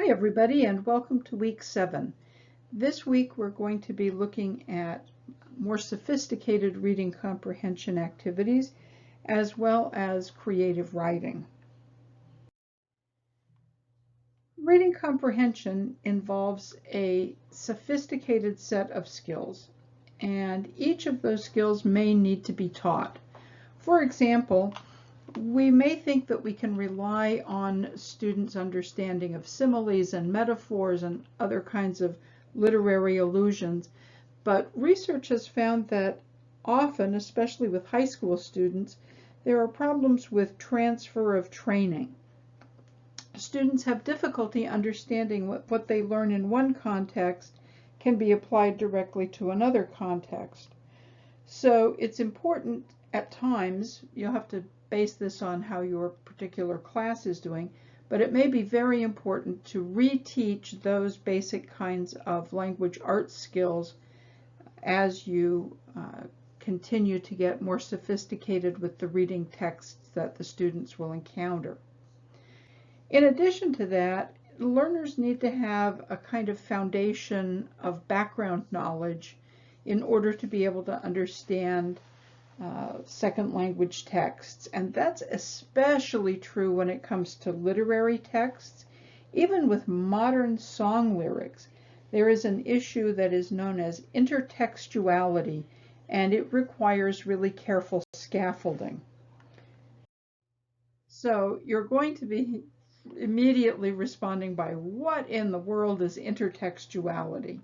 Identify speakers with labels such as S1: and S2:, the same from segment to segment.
S1: Hi everybody, and welcome to week 7. This week we're going to be looking at more sophisticated reading comprehension activities as well as creative writing. Reading comprehension involves a sophisticated set of skills, and each of those skills may need to be taught. For example, we may think that we can rely on students' understanding of similes and metaphors and other kinds of literary allusions, but research has found that often, especially with high school students, there are problems with transfer of training. Students have difficulty understanding what they learn in one context can be applied directly to another context. So it's important at times, you'll have to base this on how your particular class is doing, but it may be very important to reteach those basic kinds of language arts skills as you continue to get more sophisticated with the reading texts that the students will encounter. In addition to that, learners need to have a kind of foundation of background knowledge in order to be able to understand second language texts, and that's especially true when it comes to literary texts. Even with modern song lyrics, there is an issue that is known as intertextuality, and it requires really careful scaffolding. So you're going to be immediately responding by, what in the world is intertextuality?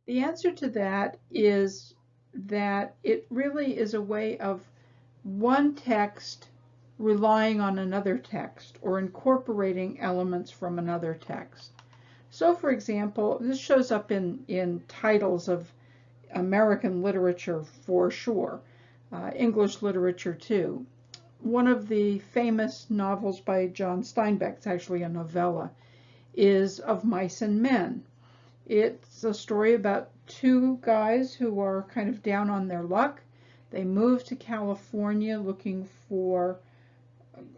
S1: The answer to that is that it really is a way of one text relying on another text or incorporating elements from another text. So for example, this shows up in titles of American literature for sure, English literature too. One of the famous novels by John Steinbeck, it's actually a novella, is Of Mice and Men. It's a story about two guys who are kind of down on their luck. They move to California looking for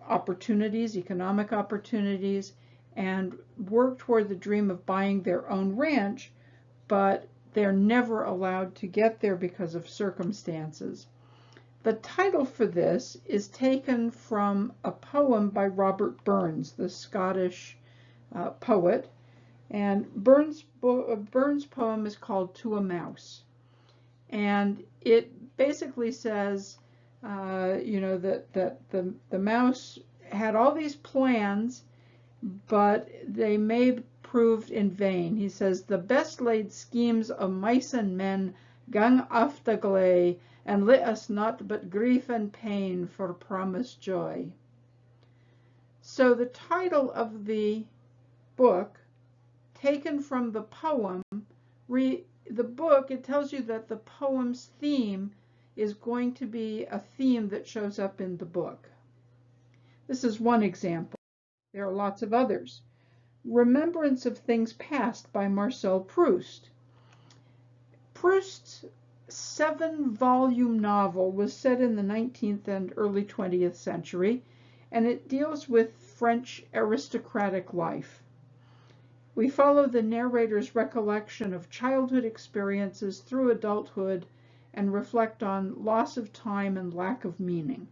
S1: opportunities, economic opportunities, and work toward the dream of buying their own ranch, but they're never allowed to get there because of circumstances. The title for this is taken from a poem by Robert Burns, the Scottish poet. And Burns' poem is called To a Mouse. And it basically says, that the mouse had all these plans, but they may have proved in vain. He says, the best laid schemes of mice and men gang after gley, and lit us not but grief and pain for promised joy. So the title of the book, taken from the poem, it tells you that the poem's theme is going to be a theme that shows up in the book. This is one example. There are lots of others. Remembrance of Things Past by Marcel Proust. Proust's 7-volume novel was set in the 19th and early 20th century, and it deals with French aristocratic life. We follow the narrator's recollection of childhood experiences through adulthood and reflect on loss of time and lack of meaning.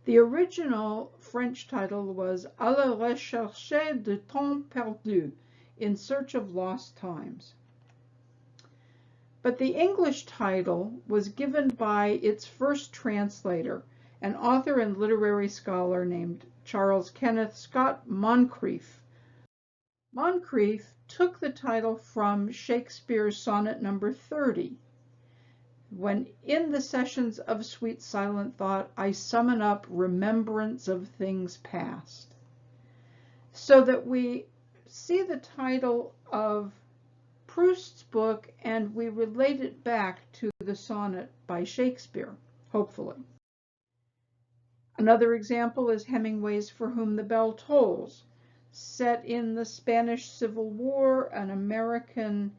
S1: The original French title was À la recherche de temps perdu, In Search of Lost Times. But the English title was given by its first translator, an author and literary scholar named Charles Kenneth Scott Moncrieff. Moncrieff took the title from Shakespeare's sonnet number 30, when in the sessions of sweet silent thought I summon up remembrance of things past. So that we see the title of Proust's book and we relate it back to the sonnet by Shakespeare, hopefully. Another example is Hemingway's For Whom the Bell Tolls. Set in the Spanish Civil War, an American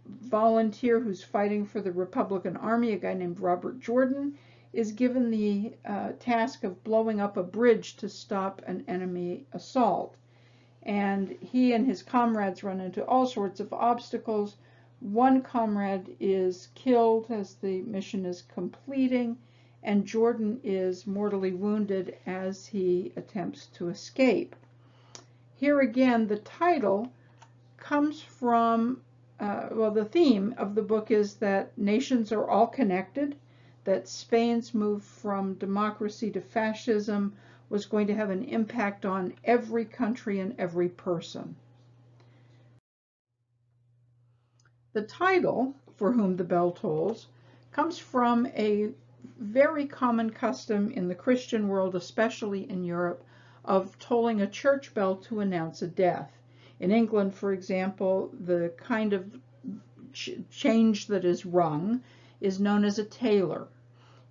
S1: volunteer who's fighting for the Republican Army, a guy named Robert Jordan, is given the task of blowing up a bridge to stop an enemy assault. And he and his comrades run into all sorts of obstacles. One comrade is killed as the mission is completing, and Jordan is mortally wounded as he attempts to escape. Here again, the title comes from, the theme of the book is that nations are all connected, that Spain's move from democracy to fascism was going to have an impact on every country and every person. The title, For Whom the Bell Tolls, comes from a very common custom in the Christian world, especially in Europe, of tolling a church bell to announce a death. In England, for example, the kind of change that is rung is known as a tailor.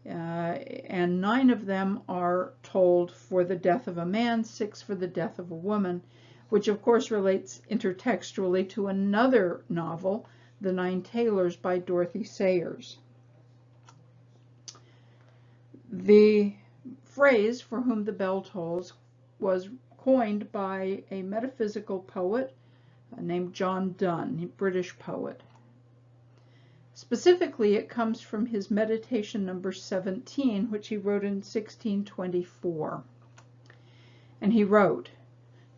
S1: And 9 of them are tolled for the death of a man, 6 for the death of a woman, which of course relates intertextually to another novel, The 9 Tailors by Dorothy Sayers. The phrase, for whom the bell tolls, was coined by a metaphysical poet named John Donne, a British poet. Specifically, it comes from his meditation number 17, which he wrote in 1624. And he wrote,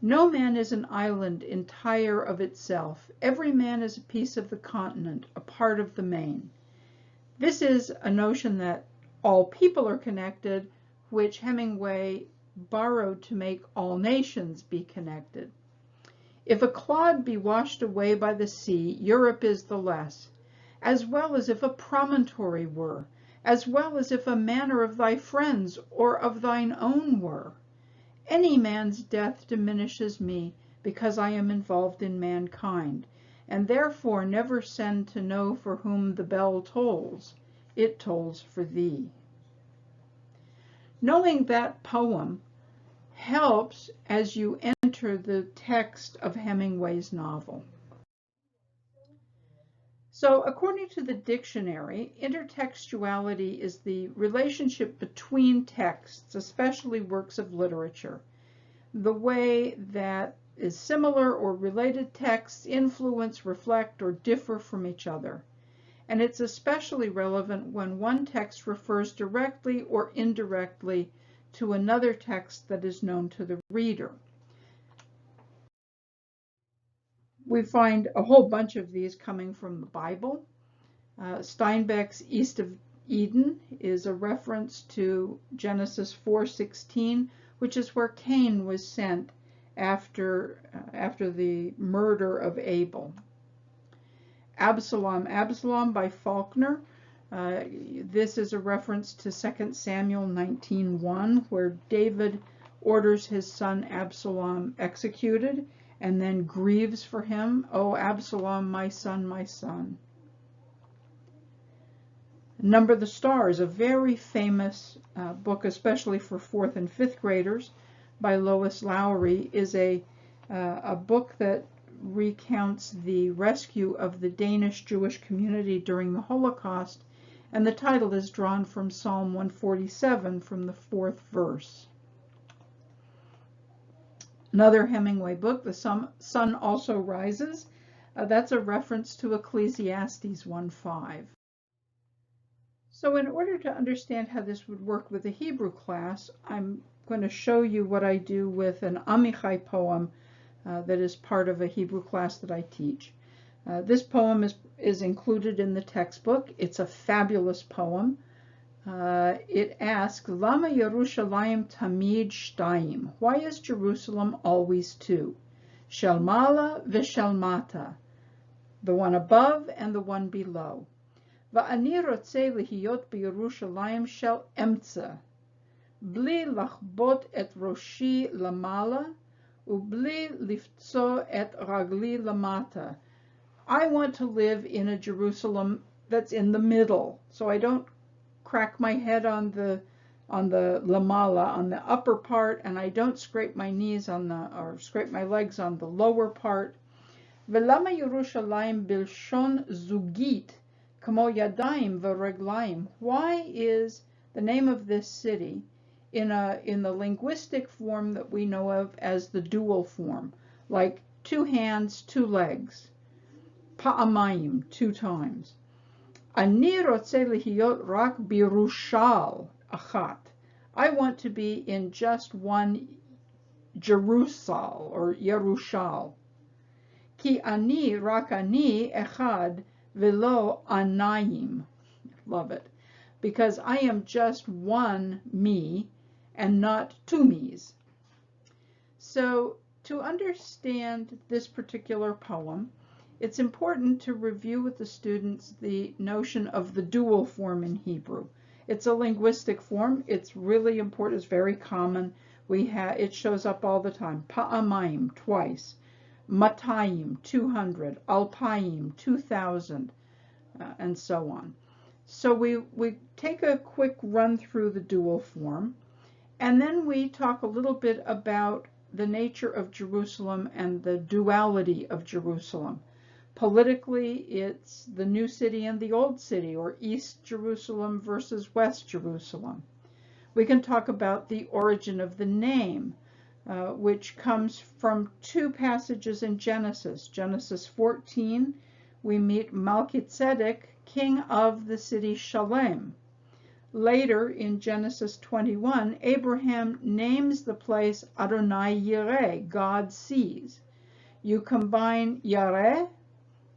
S1: "No man is an island entire of itself. Every man is a piece of the continent, a part of the main." This is a notion that all people are connected, which Hemingway borrowed to make all nations be connected. If a clod be washed away by the sea, Europe is the less, as well as if a promontory were, as well as if a manor of thy friends or of thine own were. Any man's death diminishes me, because I am involved in mankind, and therefore never send to know for whom the bell tolls. It tolls for thee. Knowing that poem helps as you enter the text of Hemingway's novel. So, according to the dictionary, intertextuality is the relationship between texts, especially works of literature. The way that is similar or related texts influence, reflect, or differ from each other. And it's especially relevant when one text refers directly or indirectly to another text that is known to the reader. We find a whole bunch of these coming from the Bible. Steinbeck's East of Eden is a reference to Genesis 4:16, which is where Cain was sent after the murder of Abel. Absalom, Absalom by Faulkner. This is a reference to 2 Samuel 19:1, where David orders his son Absalom executed and then grieves for him. "O Absalom, my son, my son." Number the Stars, a very famous book, especially for 4th and 5th graders, by Lois Lowry, is a book that recounts the rescue of the Danish Jewish community during the Holocaust, and the title is drawn from Psalm 147 from the 4th verse. Another Hemingway book, The Sun Also Rises, that's a reference to Ecclesiastes 1:5. So in order to understand how this would work with a Hebrew class, I'm going to show you what I do with an Amichai poem that is part of a Hebrew class that I teach. This poem is included in the textbook. It's a fabulous poem. It asks, Lama Yerushalayim Tamid Shtayim? Why is Jerusalem always 2? Shalmala v'shalmata, the one above and the one below. Va'ani rotzei lihiyot b'Yerushalayim shel emtza, bli lachbot et roshi lamala, ubli liftzo et ragli lamata. I want to live in a Jerusalem that's in the middle, so I don't crack my head on the lamala, on the upper part, and I don't scrape my knees or scrape my legs on the lower part. Velama Yerushalayim bilshon zugit kamo yadayim v'reglayim. Why is the name of this city in the linguistic form that we know of as the dual form, like 2 hands, 2 legs. Pa'amayim, 2 times. Ani rotze lihiyot rak birushal achat. I want to be in just one Jerusalem or Yerushal. Ki ani rak ani echad velo anayim. Love it. Because I am just one me and not 2 me's. So to understand this particular poem, it's important to review with the students the notion of the dual form in Hebrew. It's a linguistic form. It's really important. It's very common. It shows up all the time. Pa'amayim, twice. Matayim, 200. Alpayim, 2,000, and so on. So we take a quick run through the dual form, and then we talk a little bit about the nature of Jerusalem and the duality of Jerusalem. Politically, it's the new city and the old city, or East Jerusalem versus West Jerusalem. We can talk about the origin of the name, which comes from 2 passages in Genesis. Genesis 14, we meet Melchizedek, king of the city Shalem. Later, in Genesis 21, Abraham names the place Adonai Yireh, God sees. You combine Yareh,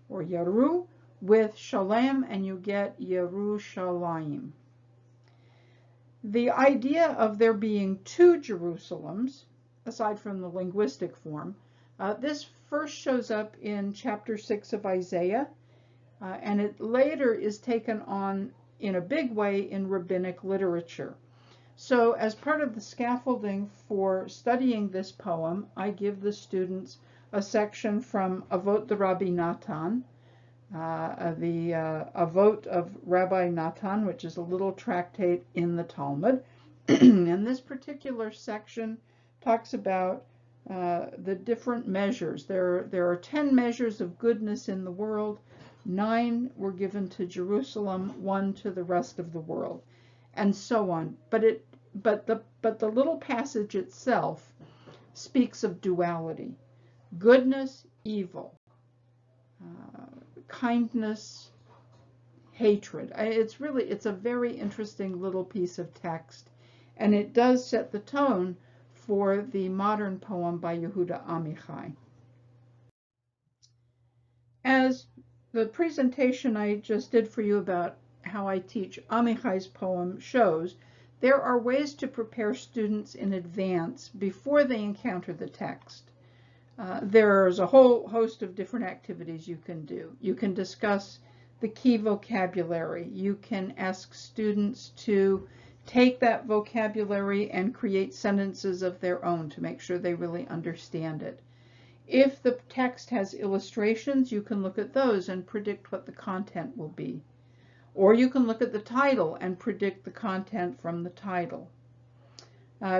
S1: or Yeru, with Shalem, and you get Yerushalayim. The idea of there being 2 Jerusalems, aside from the linguistic form, this first shows up in chapter 6 of Isaiah, and it later is taken on in a big way in rabbinic literature. So as part of the scaffolding for studying this poem, I give the students a section from Avot the Rabbi Natan, the Avot of Rabbi Natan, which is a little tractate in the Talmud. And this particular section talks about the different measures. There are 10 measures of goodness in the world. 9 were given to Jerusalem, 1 to the rest of the world, and so on. But the little passage itself speaks of duality: goodness, evil, kindness, hatred. It's a very interesting little piece of text, and it does set the tone for the modern poem by Yehuda Amichai. As the presentation I just did for you about how I teach Amichai's poem shows, there are ways to prepare students in advance before they encounter the text. There's a whole host of different activities you can do. You can discuss the key vocabulary. You can ask students to take that vocabulary and create sentences of their own to make sure they really understand it. If the text has illustrations, you can look at those and predict what the content will be. Or you can look at the title and predict the content from the title.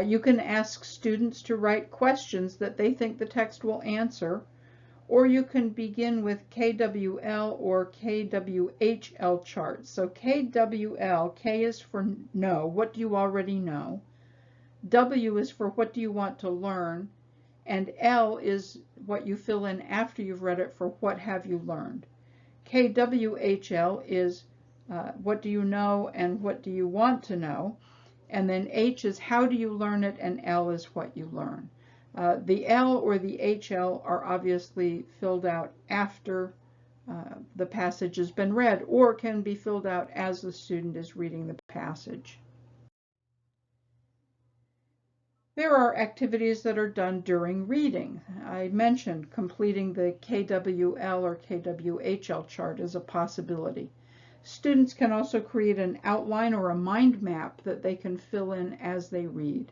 S1: You can ask students to write questions that they think the text will answer, or you can begin with KWL or KWHL charts. So KWL, K is for know, what do you already know? W is for what do you want to learn? And L is what you fill in after you've read it for what have you learned. KWHL is what do you know and what do you want to know. And then H is how do you learn it, and L is what you learn. The L or the HL are obviously filled out after the passage has been read, or can be filled out as the student is reading the passage. There are activities that are done during reading. I mentioned completing the KWL or KWHL chart as a possibility. Students can also create an outline or a mind map that they can fill in as they read.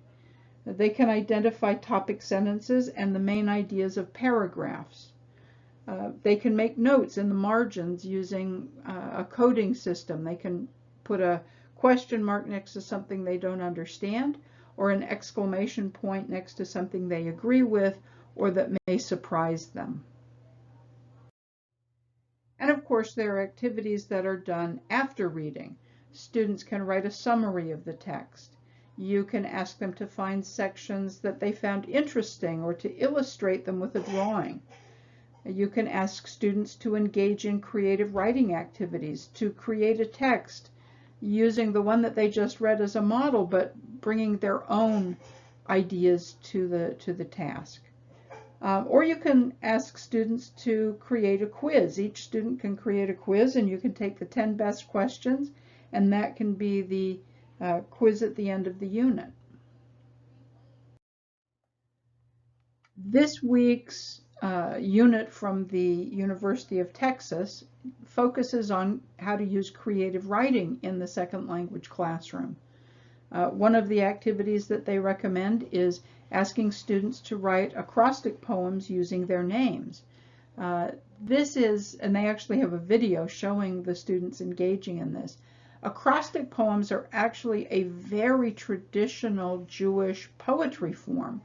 S1: They can identify topic sentences and the main ideas of paragraphs. They can make notes in the margins using a coding system. They can put a question mark next to something they don't understand, or an exclamation point next to something they agree with or that may surprise them. And of course, there are activities that are done after reading. Students can write a summary of the text. You can ask them to find sections that they found interesting or to illustrate them with a drawing. You can ask students to engage in creative writing activities, to create a text using the one that they just read as a model, but bringing their own ideas to the task. Or you can ask students to create a quiz. Each student can create a quiz, and you can take the 10 best questions, and that can be the quiz at the end of the unit. This week's unit from the University of Texas focuses on how to use creative writing in the second language classroom. One of the activities that they recommend is asking students to write acrostic poems using their names. And they actually have a video showing the students engaging in this. Acrostic poems are actually a very traditional Jewish poetry form.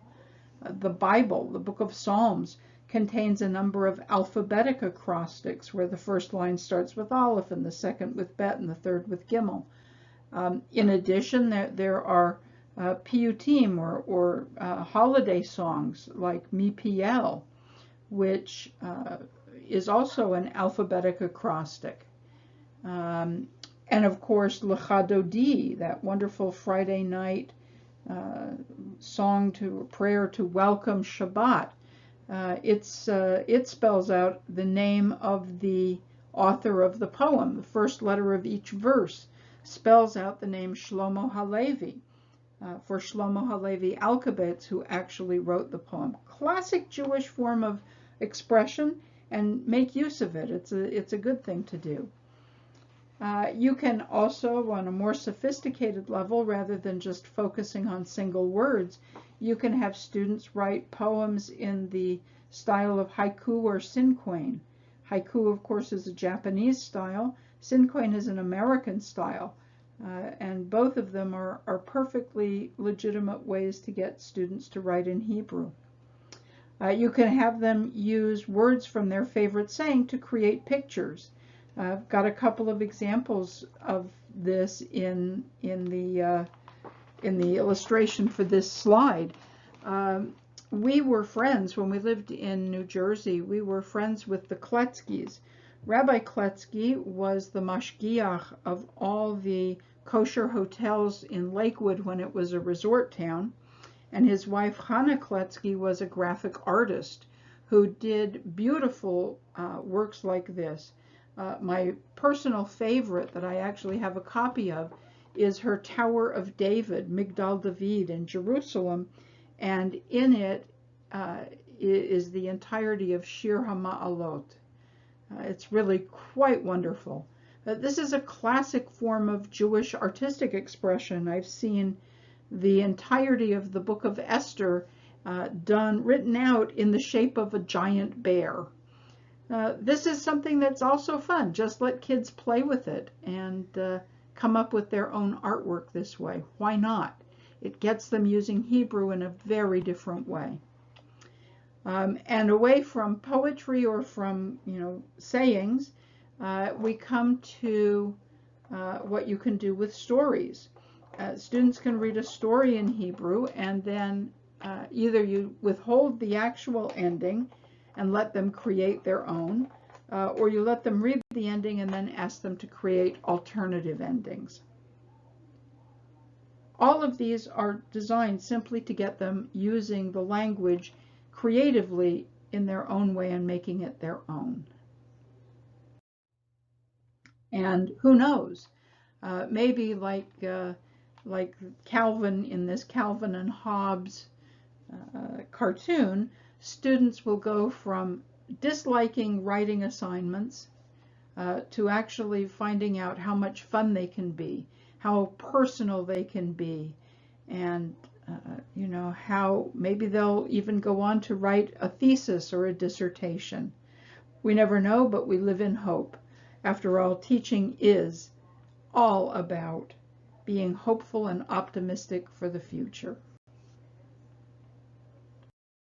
S1: The Bible, the book of Psalms, contains a number of alphabetic acrostics where the first line starts with Aleph and the second with Bet and the third with Gimel. In addition, there are piyutim or holiday songs like Mipiel, which is also an alphabetic acrostic. And of course, Lecha Dodi, that wonderful Friday night song prayer to welcome Shabbat. It spells out the name of the author of the poem. The first letter of each verse spells out the name Shlomo Halevi, for Shlomo Halevi Alkabetz, who actually wrote the poem. Classic Jewish form of expression, and make use of it. It's a good thing to do. You can also, on a more sophisticated level, rather than just focusing on single words, you can have students write poems in the style of haiku or cinquain. Haiku, of course, is a Japanese style. Cinquain is an American style. And both of them are perfectly legitimate ways to get students to write in Hebrew. You can have them use words from their favorite saying to create pictures. I've got a couple of examples of this in the illustration for this slide. We were friends when we lived in New Jersey. We were friends with the Kletzkys. Rabbi Kletzky was the mashgiach of all the kosher hotels in Lakewood when it was a resort town, and his wife Hannah Kletzky was a graphic artist who did beautiful works like this. My personal favorite that I actually have a copy of is her Tower of David, Migdal David in Jerusalem, and in it is the entirety of Shir HaMa'alot. It's really quite wonderful. This is a classic form of Jewish artistic expression. I've seen the entirety of the book of Esther written out in the shape of a giant bear. This is something that's also fun. Just let kids play with it and come up with their own artwork this way. Why not? It gets them using Hebrew in a very different way. And away from poetry or from, sayings, we come to what you can do with stories. Students can read a story in Hebrew, and then either you withhold the actual ending and let them create their own, or you let them read the ending and then ask them to create alternative endings. All of these are designed simply to get them using the language creatively in their own way and making it their own. And who knows, maybe like Calvin in this Calvin and Hobbes cartoon, students will go from disliking writing assignments to actually finding out how much fun they can be, how personal they can be, and how maybe they'll even go on to write a thesis or a dissertation. We never know, but we live in hope. After all, teaching is all about being hopeful and optimistic for the future.